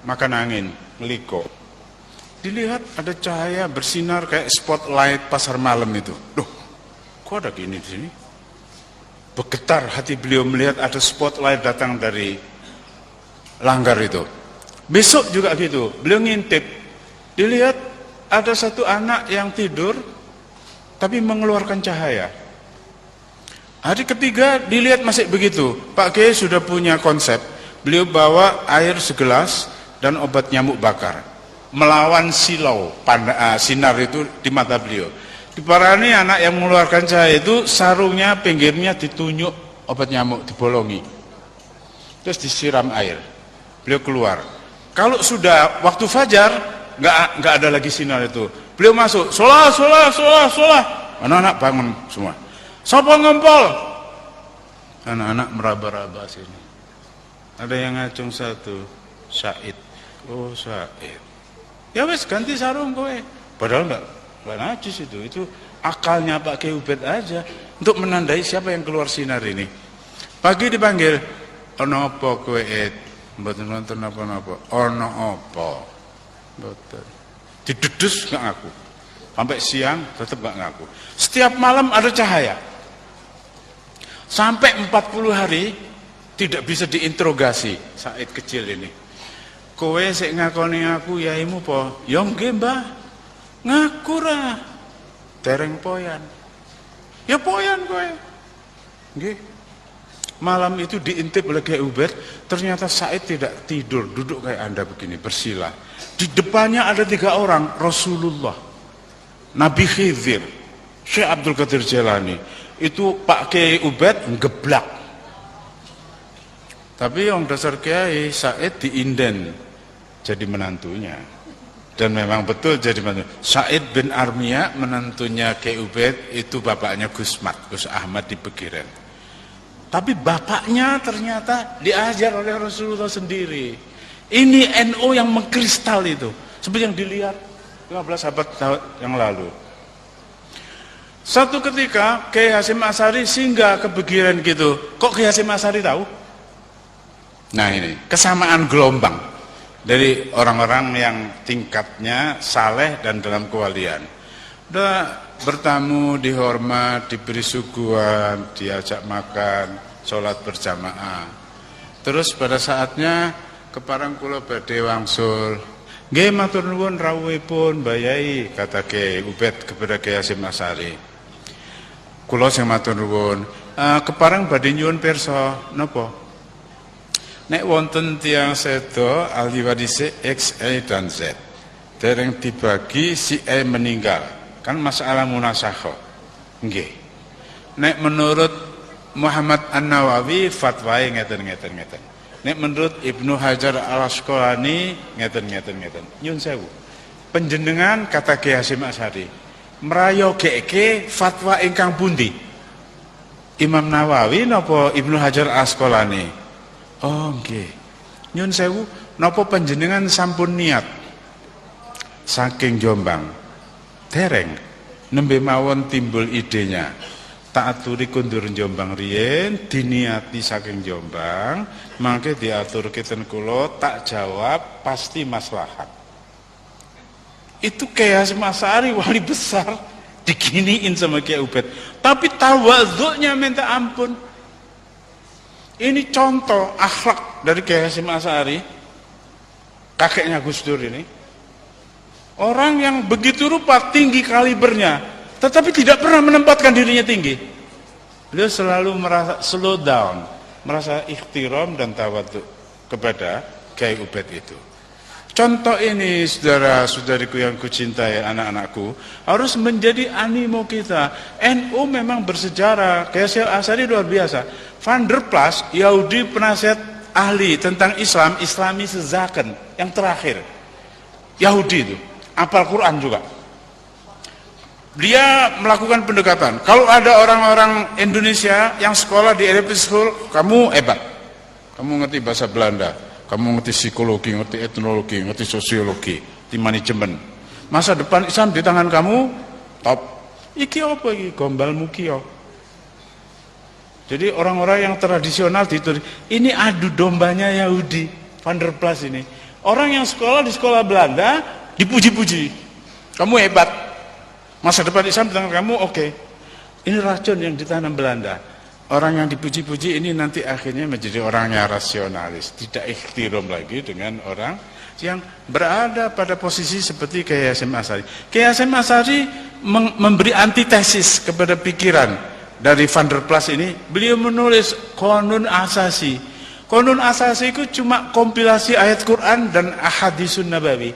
makan angin, meliko. Dilihat ada cahaya bersinar kayak spotlight pasar malam itu. Loh, kok ada gini di sini? Bergetar hati beliau melihat ada spotlight datang dari langgar itu. Besok juga gitu, beliau ngintip. Dilihat ada satu anak yang tidur tapi mengeluarkan cahaya. Hari ketiga dilihat masih begitu. Pak Kiai sudah punya konsep. Beliau bawa air segelas dan obat nyamuk bakar, melawan silau sinar itu di mata beliau. Diparani anak yang mengeluarkan cahaya itu, sarungnya pinggirnya ditunjuk obat nyamuk, dibolongi, terus disiram air. Beliau keluar. Kalau sudah waktu fajar, nggak ada lagi sinar itu. Beliau masuk, sholat. Anak-anak bangun semua. Sapa ngempol? Anak-anak meraba-raba sini. Ada yang ngacung satu, Said. Oh, Said. Ya wes ganti sarung kowe. Padahal enggak najis itu akalnya Pak Kiai Ubed aja untuk menandai siapa yang keluar sinar ini. Pagi dipanggil, ono apa kowe Ed? Mboten nonton apa-apa. Ono apa? Mboten. Didedus enggak ngaku. Sampai siang tetap enggak ngaku. Setiap malam ada cahaya. Sampai 40 hari tidak bisa diinterogasi Said kecil ini. Kowe sik ngakoni aku yaimu po? Ya nggih, Mbah. Ngaku ra. Dereng poyan. Ya poyan kowe. Nggih. Malam itu diintip oleh Kiai Ubed, ternyata Said tidak tidur, duduk kayak Anda begini, bersila. Di depannya ada 3 orang, Rasulullah, Nabi Khidir, Syekh Abdul Qadir Jailani. Itu Pak Kiai Ubed ngeblak. Tapi yang dasar Kiai Said diinden jadi menantunya. Dan memang betul jadi menantu. Said bin Armia menantunya Kiai Ubed itu bapaknya Gus Ahmad di Pegiran. Tapi bapaknya ternyata diajar oleh Rasulullah sendiri. Ini NU yang mengkristal itu. Seperti yang dilihat 15 abad yang lalu. Satu ketika Kiai Hasyim Asy'ari singgah ke Pegiran gitu. Kok Kiai Hasyim Asy'ari tahu? Nah ini kesamaan gelombang dari orang-orang yang tingkatnya saleh dan dalam kewalian. Udah bertamu, dihormat, diberi suguhan, diajak makan, sholat berjamaah. Terus pada saatnya keparang kula badhe wangsul. Nggih matur nuwun rawuhipun Mbah Yai, kata Kiai Ubed kepada Kiai Hasyim Asy'ari. Kula sing matur nuwun, keparang badhe nyuwun pirsa napa? Nek wonten tiyang sedo ahli warise X, Y dan Z. Dereng dibagi si E meninggal. Kan masalah munasakho. Nggih. Nek menurut Muhammad An-Nawawi fatwae ngeten. Nek menurut Ibnu Hajar Al-Asqalani ngeten. Nyun sewu. Panjenengan kata Kiai Hasyim Asy'ari, mrayogeke fatwa ingkang pundi? Imam Nawawi napa Ibnu Hajar Al-Asqalani? Oh nggih. Nyun sewu, napa panjenengan sampun niat saking Jombang? Dereng. Nembe mawon timbul idenya. Tak aturi kundur Jombang riyen, diniati saking Jombang, mangke diatur keten kula, tak jawab pasti maslahat. Itu Kiai Hasyim Asy'ari wali besar diginiin sama Kiai Ubed. Tapi tawadhu'nya minta ampun. Ini contoh akhlak dari Kiai Hasyim Asy'ari, kakeknya Gus Dur ini. Orang yang begitu rupa tinggi kalibernya, tetapi tidak pernah menempatkan dirinya tinggi. Beliau selalu merasa slow down, merasa ikhtiram dan tawadhu kepada Kiai Ubed itu. Contoh ini saudara-saudariku yang kucintai, anak-anakku, harus menjadi animo kita. NU memang bersejarah, Kiai Hasyim Asy'ari luar biasa. Van der Plas, Yahudi penasihat ahli tentang Islam, Islami sezaken yang terakhir. Yahudi itu, hafal Quran juga. Dia melakukan pendekatan. Kalau ada orang-orang Indonesia yang sekolah di LP School, kamu hebat. Kamu ngerti bahasa Belanda, kamu ngerti psikologi, ngerti etnologi, ngerti sosiologi, ngerti manajemen. Masa depan Islam di tangan kamu, top. Iki apa iki? Gombalmu ki. Jadi orang-orang yang tradisional ditulis, ini adu dombanya Yahudi, Van der Plas ini. Orang yang sekolah di sekolah Belanda dipuji-puji, kamu hebat, masa depan Islam di tangan kamu, oke. Ini racun yang ditanam Belanda. Orang yang dipuji-puji ini nanti akhirnya menjadi orang yang rasionalis, tidak ikhtiram lagi dengan orang yang berada pada posisi seperti Kiai Hasyim Asy'ari. Kiai Hasyim Asy'ari memberi antitesis kepada pikiran dari Van der Plas ini. Beliau menulis Qanun Asasi. Qanun Asasi itu cuma kompilasi ayat Quran dan ahadisun nabawi,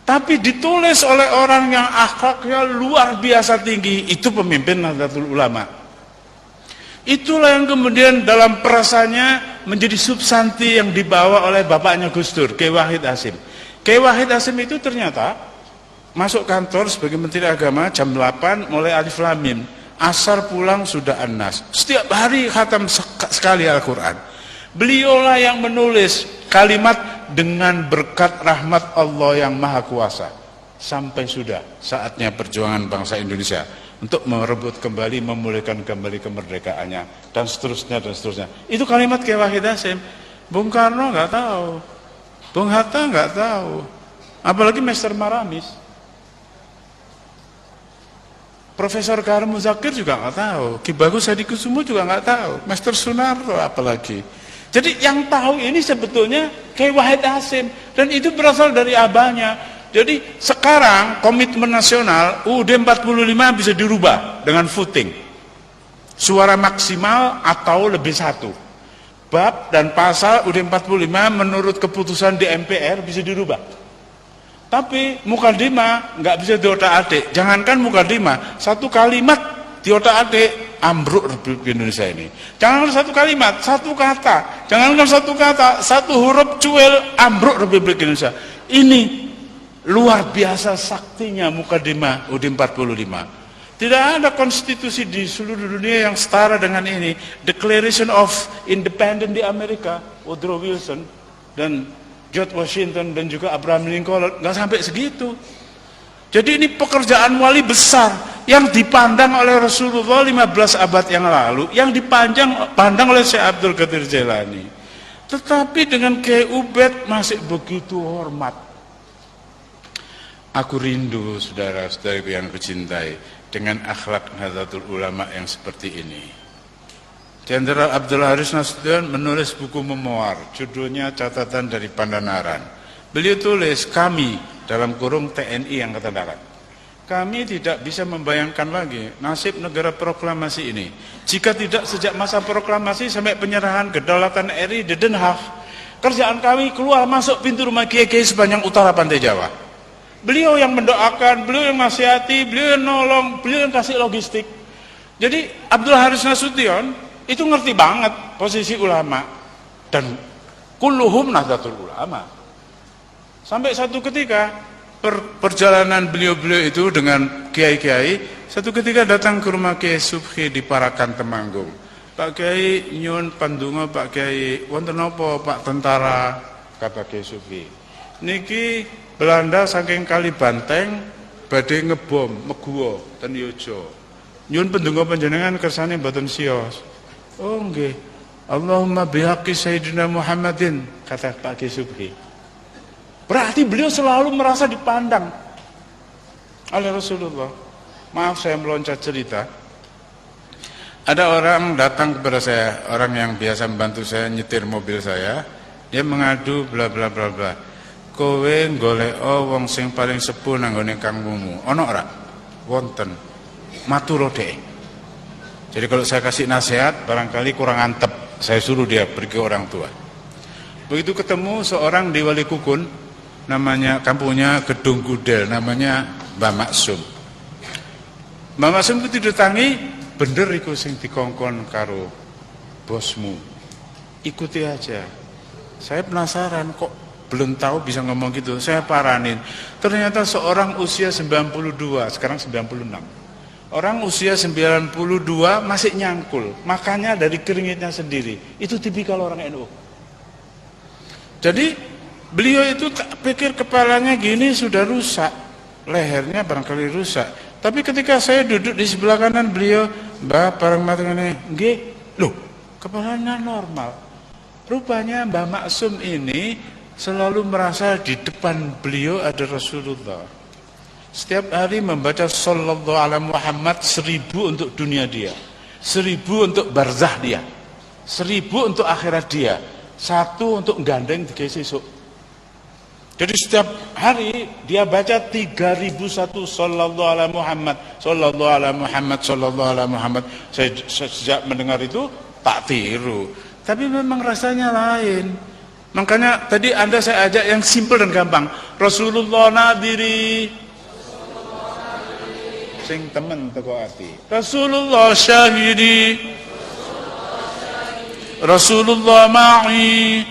tapi ditulis oleh orang yang akhlaknya luar biasa tinggi. Itu pemimpin Nahdlatul Ulama. Itulah yang kemudian dalam perasaannya menjadi substansi yang dibawa oleh bapaknya Gus Dur, Kiai Wahid Hasyim. Kiai Wahid Hasyim itu ternyata masuk kantor sebagai Menteri Agama jam 8 mulai Alif Lam Mim, asar pulang sudah An-Nas. Setiap hari khatam sekali Al-Quran. Beliaulah yang menulis kalimat dengan berkat rahmat Allah yang Maha Kuasa. Sampai sudah saatnya perjuangan bangsa Indonesia untuk merebut kembali, memulihkan kembali kemerdekaannya, dan seterusnya dan seterusnya. Itu kalimat Kiai Wahid Hasyim. Bung Karno nggak tahu, Bung Hatta nggak tahu, apalagi Master Maramis, Profesor Karim Muzakir juga nggak tahu, Ki Bagus Hadikusumo juga nggak tahu, Master Sunarto apalagi. Jadi yang tahu ini sebetulnya Kiai Wahid Hasyim, dan itu berasal dari abahnya. Jadi sekarang komitmen nasional UUD 45 bisa dirubah dengan voting, suara maksimal atau lebih satu. Bab dan pasal UUD 45 menurut keputusan di MPR bisa dirubah. Tapi mukadimah nggak bisa diotak-atik. Jangankan mukadimah, satu kalimat diotak-atik ambruk Republik Indonesia ini. Jangankan satu kalimat, satu kata. Jangankan satu kata, satu huruf cuil ambruk Republik Indonesia. Ini luar biasa saktinya mukadimah UUD 45. Tidak ada konstitusi di seluruh dunia yang setara dengan ini. Declaration of Independence di Amerika, Woodrow Wilson dan George Washington dan juga Abraham Lincoln, nggak sampai segitu. Jadi ini pekerjaan wali besar yang dipandang oleh Rasulullah 15 abad yang lalu, yang dipandang oleh Syekh Abdul Qadir Jailani. Tetapi dengan Kiai Ubed masih begitu hormat. Aku rindu saudara-saudariku yang kucintai dengan akhlak Nahdlatul Ulama yang seperti ini. Jenderal Abdul Haris Nasution menulis buku memoir, judulnya Catatan dari Pandanaran. Beliau tulis, kami dalam kurung TNI Angkatan Darat, kami tidak bisa membayangkan lagi nasib negara proklamasi ini jika tidak sejak masa proklamasi sampai penyerahan kedaulatan RI di Den Haag, kerjaan kami keluar masuk pintu rumah kiai-kiai sepanjang utara pantai Jawa. Beliau yang mendoakan, beliau yang nasihati, beliau yang nolong, beliau yang kasih logistik. Jadi Abdul Haris Nasution itu ngerti banget posisi ulama, dan kulluhum Nahdlatul Ulama. Sampai satu ketika perjalanan beliau-beliau itu dengan kiai-kiai, satu ketika datang ke rumah Kiai Subhi di Parakan Temanggung. Pak Kiai nyuwun pandonga Pak Kiai, wonten napa Pak tentara, kata Kiai Subhi. Niki Belanda saking kali banteng badhe ngebom Meguwo ten Yojo. Nyuwun pendonga panjenengan kersane mboten siyos. Oh nggih. Allahumma bihaqqi Sayyidina Muhammadin, kata Pak Kiai Subhi. Berarti beliau selalu merasa dipandang oleh Rasulullah. Maaf saya meloncat cerita. Ada orang datang kepada saya, orang yang biasa membantu saya nyetir mobil saya. Dia mengadu bla bla bla bla. Kowe goleko wong sing paling sepuh nang nggone kangmumu. Ono ora? Wonten. Matur dhek. Jadi kalau saya kasih nasihat barangkali kurang antep, saya suruh dia pergi ke orang tua. Begitu ketemu seorang di Wali Kukun, namanya kampungnya Gedung Gudel, namanya Mbah Maksum. Mbah Maksum itu didatangi, bener iku sing dikongkon karo bosmu. Ikuti aja. Saya penasaran kok belum tahu bisa ngomong gitu. Saya paranin. Ternyata seorang usia 92, sekarang 96. Orang usia 92 masih nyangkul, makanya dari keringitnya sendiri. Itu tipikal orang NU. Jadi beliau itu pikir kepalanya gini sudah rusak, lehernya barangkali rusak. Tapi ketika saya duduk di sebelah kanan beliau, Mbah bareng matengane, nggih, loh, kepalanya normal. Rupanya Mbah Maksum ini selalu merasa di depan beliau ada Rasulullah. Setiap hari membaca sallallahu alaihi Muhammad 1000 untuk dunia dia, 1000 untuk barzah dia, 1000 untuk akhirat dia, 1 untuk gandeng tiga sesuk. Jadi setiap hari dia baca 3001 sallallahu alaihi Muhammad, sallallahu alaihi Muhammad, sallallahu alaihi Muhammad. Saya sejak mendengar itu tak tiru, tapi memang rasanya lain. Makanya tadi Anda saya ajak yang simpel dan gampang. Rasulullah nadiri, sing temen teko ati. Rasulullah syahidi, Rasulullah ma'i.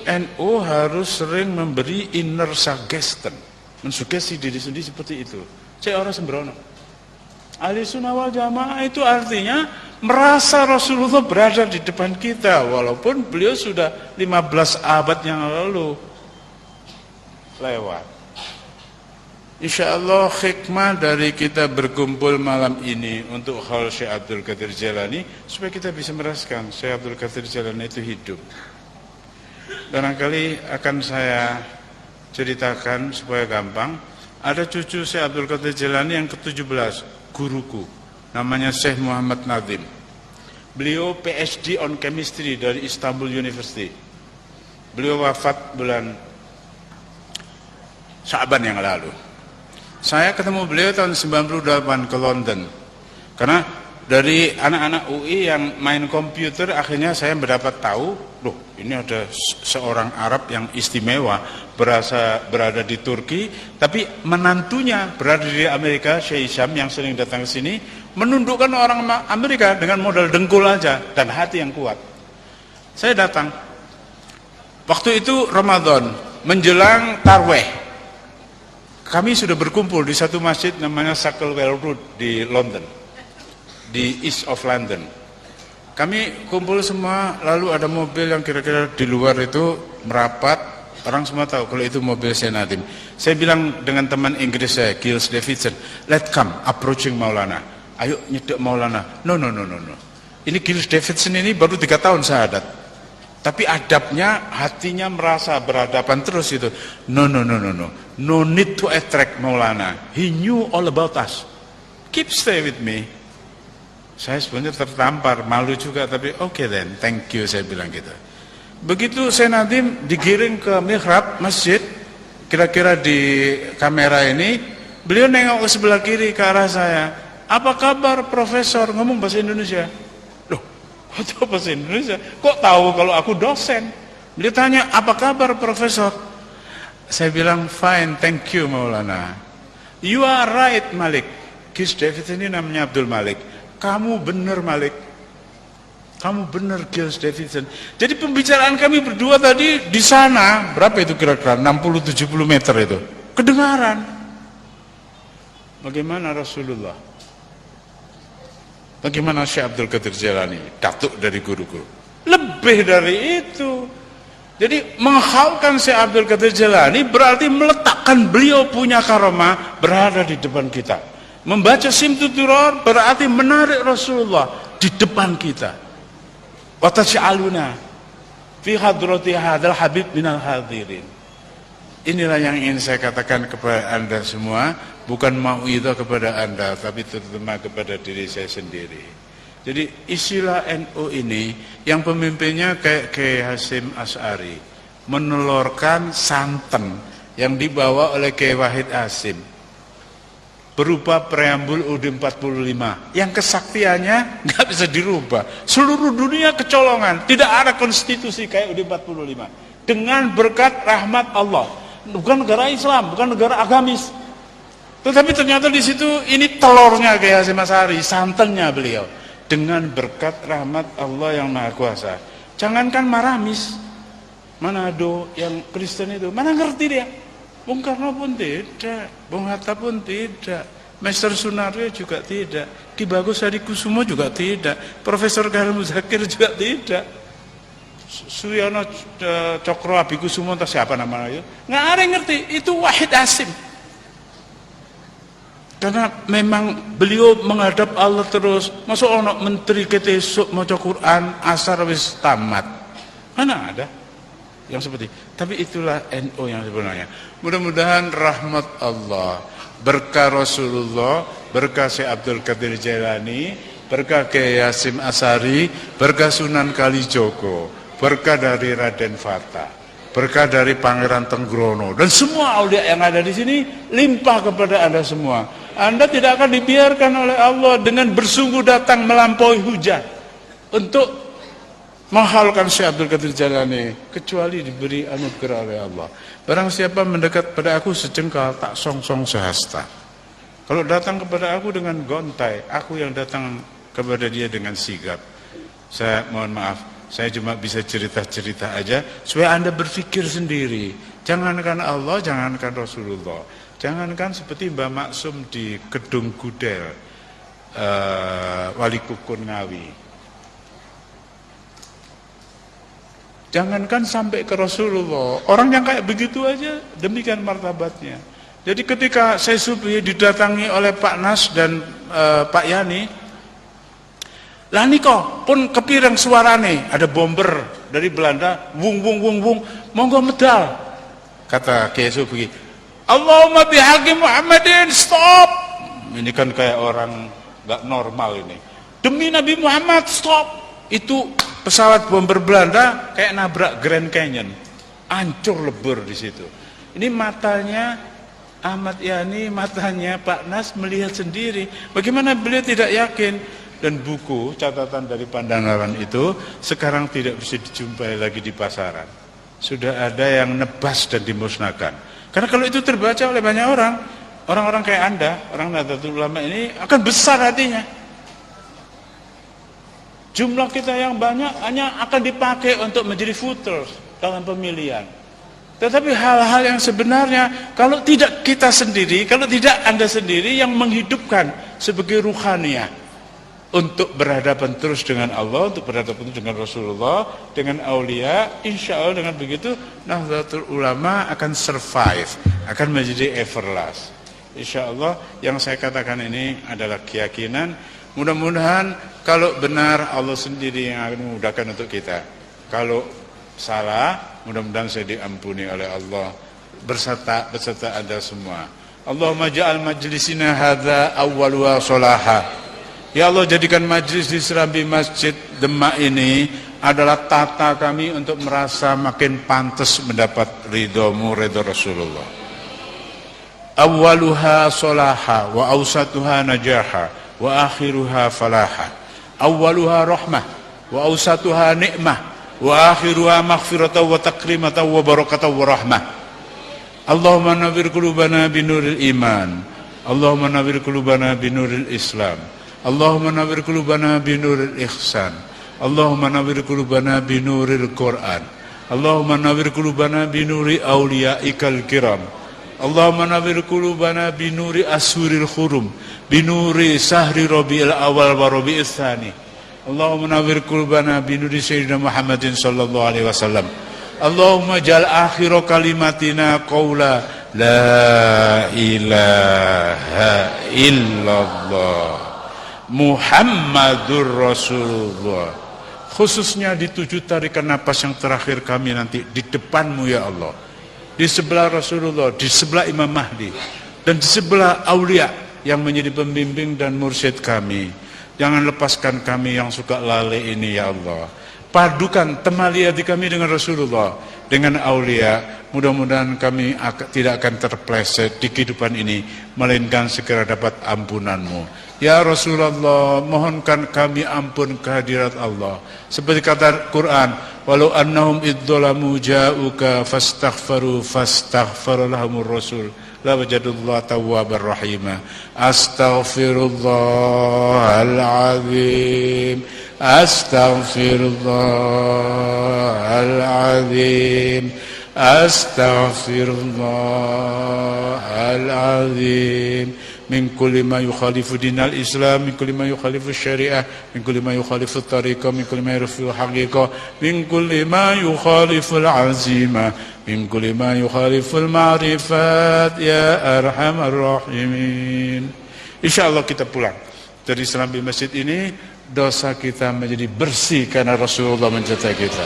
NU harus sering memberi inner suggestion, mensugesti diri sendiri seperti itu. Saya orang sembrono. Ahli sunnah wal jamaah itu artinya merasa Rasulullah berada di depan kita, walaupun beliau sudah 15 abad yang lalu lewat. Insya Allah hikmah dari kita berkumpul malam ini untuk hal Syekh Abdul Qadir Jailani, supaya kita bisa merasakan Syekh Abdul Qadir Jailani itu hidup. Barangkali akan saya ceritakan supaya gampang. Ada cucu Syekh Abdul Qadir Jailani yang ke-17, guruku, namanya Syekh Muhammad Nazim. Beliau PhD on Chemistry dari Istanbul University. Beliau wafat bulan Sya'ban yang lalu. Saya ketemu beliau tahun 98 ke London. Karena dari anak-anak UI yang main komputer, akhirnya saya mendapat tahu, loh ini ada seorang Arab yang istimewa, berada di Turki, tapi menantunya berada di Amerika, Syekh Hisham yang sering datang ke sini, menundukkan orang Amerika dengan modal dengkul aja dan hati yang kuat. Saya datang. Waktu itu Ramadan, menjelang Tarweh. Kami sudah berkumpul di satu masjid namanya Sacklewell Road di London, di East of London. Kami kumpul semua, lalu ada mobil yang kira-kira di luar itu merapat. Orang semua tahu kalau itu mobil Syekh Nadim. Saya bilang dengan teman Inggris saya, Giles Davidson, let's come approaching Maulana. Ayo nyedek Maulana. No. Ini Giles Davidson ini baru 3 tahun syahadat. Tapi adabnya, hatinya merasa berhadapan terus itu. No. No need to attract Maulana. He knew all about us. Keep stay with me. Saya sebenarnya tertampar, malu juga, tapi okay then, thank you, saya bilang gitu. Begitu Syekh Nadim digiring ke mihrab masjid, kira-kira di kamera ini, beliau nengok ke sebelah kiri ke arah saya. Apa kabar Profesor? Ngomong bahasa Indonesia. Loh, itu bahasa Indonesia? Kok tahu kalau aku dosen? Beliau tanya, apa kabar Profesor? Saya bilang, fine, thank you Maulana. You are right Malik. Giles Davidson ini namanya Abdul Malik. Kamu benar Malik. Kamu benar Giles Davidson. Jadi pembicaraan kami berdua tadi di sana, berapa itu kira-kira? 60-70 meter itu. Kedengaran. Bagaimana Rasulullah? Bagaimana Syekh Abdul Qadir Jailani? Datuk dari guru-guru. Lebih dari itu. Jadi menghaulkan Syekh Abdul Qadir Jailani berarti meletakkan beliau punya karomah berada di depan kita. Membaca Simtuturor berarti menarik Rasulullah di depan kita. Wa taj'aluna fi hadrati hadzal habib minal hadirin. Inilah yang ingin saya katakan kepada Anda semua, bukan mauidhah kepada Anda, tapi terutama kepada diri saya sendiri. Jadi istilah NU ini yang pemimpinnya kayak Kiai Hasyim Asy'ari menelurkan santen yang dibawa oleh Kiai Wahid Hasyim berupa preambul UUD 45 yang kesaktiannya nggak bisa dirubah. Seluruh dunia kecolongan, tidak ada konstitusi kayak UUD 45 dengan berkat rahmat Allah. Bukan negara Islam, bukan negara agamis, tetapi ternyata di situ ini telurnya Kiai Hasyim Asy'ari, santennya beliau, dengan berkat rahmat Allah yang Maha Kuasa. Jangankan Maramis, Manado yang Kristen itu, mana ngerti dia? Bung Karno pun tidak, Bung Hatta pun tidak, Master Sunaryo juga tidak, Ki Bagus Hadikusumo juga tidak, Profesor Gahar Muzakir juga tidak, Suyono Cokro Abikusumo entah siapa namanya, nggak ada yang ngerti, itu Wahid Hasyim. Karena memang beliau menghadap Allah terus. Masuk ono menteri kita esok maca Quran asar wis tamat, mana ada? yang seperti. Tapi itulah NU yang sebenarnya. Mudah-mudahan rahmat Allah, berkah Rasulullah, berkah Syekh Abdul Qadir Jailani, berkah Kiai Hasyim Asy'ari, berkah Sunan Kalijogo, berkah dari Raden Fata, berkah dari Pangeran Tenggrono, dan semua aulia yang ada di sini limpah kepada Anda semua. Anda tidak akan dibiarkan oleh Allah dengan bersungguh datang melampaui hujan untuk menghalalkan Syekh Abdul Qadir Jailani, kecuali diberi anugerah oleh Allah. Barang siapa mendekat pada aku sejengkal, tak song-song sehasta. Kalau datang kepada aku dengan gontai, aku yang datang kepada dia dengan sigap. Saya mohon maaf, saya cuma bisa cerita-cerita aja supaya Anda berpikir sendiri. Jangankan Allah, jangankan Rasulullah, jangankan seperti Mbah Maksum di Kedung Gudel, Wali Kukun Ngawi. Jangankan sampai ke Rasulullah, orang yang kayak begitu aja demikian martabatnya. Jadi ketika saya Subuhi didatangi oleh Pak Nas dan Pak Yani, lah niko pun kepireng suarane, ada bomber dari Belanda, wung wung wung wung, monggo medal. Kata Kiai Subuhi, Allahumma bihaqi Muhammadin, stop. Ini kan kayak orang nggak normal ini. Demi Nabi Muhammad, stop. Itu pesawat bomber Belanda kayak nabrak Grand Canyon, hancur lebur di situ. Ini matanya Ahmad Yani, matanya Pak Nas melihat sendiri. Bagaimana beliau tidak yakin? Dan buku catatan dari Pandanaran itu sekarang tidak bisa dijumpai lagi di pasaran. Sudah ada yang nebas dan dimusnahkan. Karena kalau itu terbaca oleh banyak orang, orang-orang kayak Anda, orang Nahdlatul Ulama ini akan besar hatinya. Jumlah kita yang banyak hanya akan dipakai untuk menjadi voters dalam pemilihan. Tetapi hal-hal yang sebenarnya kalau tidak kita sendiri, kalau tidak Anda sendiri yang menghidupkan sebagai ruhaniyah untuk berhadapan terus dengan Allah, untuk berhadapan terus dengan Rasulullah, dengan aulia, insya Allah dengan begitu Nahdlatul Ulama akan survive, akan menjadi everlast. Insya Allah yang saya katakan ini adalah keyakinan. Mudah-mudahan kalau benar Allah sendiri yang akan memudahkan untuk kita. Kalau salah, mudah-mudahan saya diampuni oleh Allah beserta Anda semua. Allahumma ja'al majlisina hadza awwaluha sholaha. Ya Allah, jadikan majlis di Serambi Masjid Demak ini adalah tata kami untuk merasa makin pantas mendapat ridhomu, ridho Rasulullah. Awwaluha sholaha wa awsatuha najaha wa akhiruha falaha. Awwaluha rahmah wa awsatuha ni'mah wa akhiruha maghfiratan wa takrimatan wa barakatan wa rahmah. Allahumma nawwir qulubana binuril iman, Allahumma nawwir qulubana binuril Islam, Allahumma nawwir qulubana binuril ihsan, Allahumma nawwir qulubana binuril Quran, Allahumma nawwir qulubana binuri auliyaikal kiram, Allahumma nawwir qulubana binuri ashuril hurum, binuri sahri Rabiul Awal wa Rabiul Tsani. Allahumma nawwir qulubana binuri sayyidina Muhammadin sallallahu alaihi wasallam. Allahumma ja'al akhir kalimatina qaula la ilaha illallah Muhammadur Rasulullah. Khususnya di 7 tarikan napas yang terakhir kami nanti di depanmu ya Allah, di sebelah Rasulullah, di sebelah Imam Mahdi, dan di sebelah aulia yang menjadi pembimbing dan mursyid kami. Jangan lepaskan kami yang suka lalai ini ya Allah. Padukan temali hati kami dengan Rasulullah, dengan aulia. Mudah-mudahan kami tidak akan terpleset di kehidupan ini, melainkan segera dapat ampunanmu. Ya Rasulullah, mohonkan kami ampun kehadirat Allah. Seperti kata Quran, walau annahum idzalamu ja'uka fastaghfaru lahumur rasul la wajadullah tawwabar rahimah. Astaghfirullahaladzim, astaghfirullahaladzim, astaghfirullahaladzim. Min kulli ma yukhalifu dinal Islam, min kulli ma yukhalifu syariah, min kulli ma yukhalifu tariqah, min kulli ma yukhalifu haqiqah, min kulli ma yukhalifu al-azimah, min kulli ma yukhalifu al-ma'rifat ya arhamar rahimin. Insyaallah kita pulang dari Serambi Masjid ini, dosa kita menjadi bersih karena Rasulullah mencintai kita.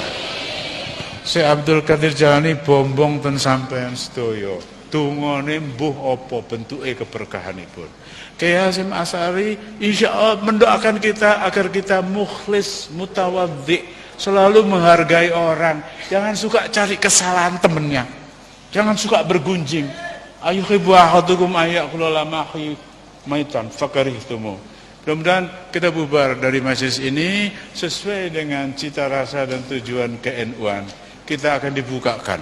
Syekh Abdul Qadir Jalani bombong ten sampean sedaya. Tungone mbuh apa bentuke keberkahanipun. Kiai Hasyim Asy'ari insyaallah mendoakan kita agar kita mukhlis, mutawaddi, selalu menghargai orang. Jangan suka cari kesalahan temennya. Jangan suka bergunjing. Ayuhibbu ahadukum ayyakula lama maitan fakarihtumu. Mudah-mudahan kita bubar dari majelis ini sesuai dengan cita rasa dan tujuan KNU-an. Kita akan dibukakan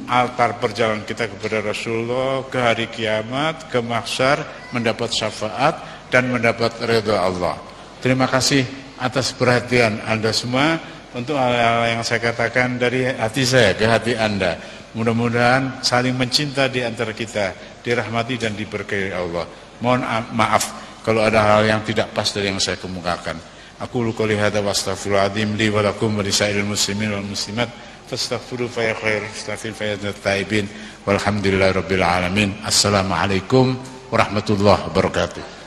altar perjalanan kita kepada Rasulullah ke hari kiamat, ke mahsyar, mendapat syafaat dan mendapat ridha Allah. Terima kasih atas perhatian Anda semua untuk hal-hal yang saya katakan dari hati saya ke hati Anda. Mudah-mudahan saling mencinta di antara kita, dirahmati dan diberkahi Allah. Mohon maaf kalau ada hal yang tidak pas dari yang saya kemukakan. Aku qouli hadza wa astaghfirullahaladzim li wa lakum wa lisairil muslimin wal muslimat fastaghfiru fa ya khair astaghfir fa ya taibin walhamdulillahirabbil alamin. Assalamualaikum warahmatullahi wabarakatuh.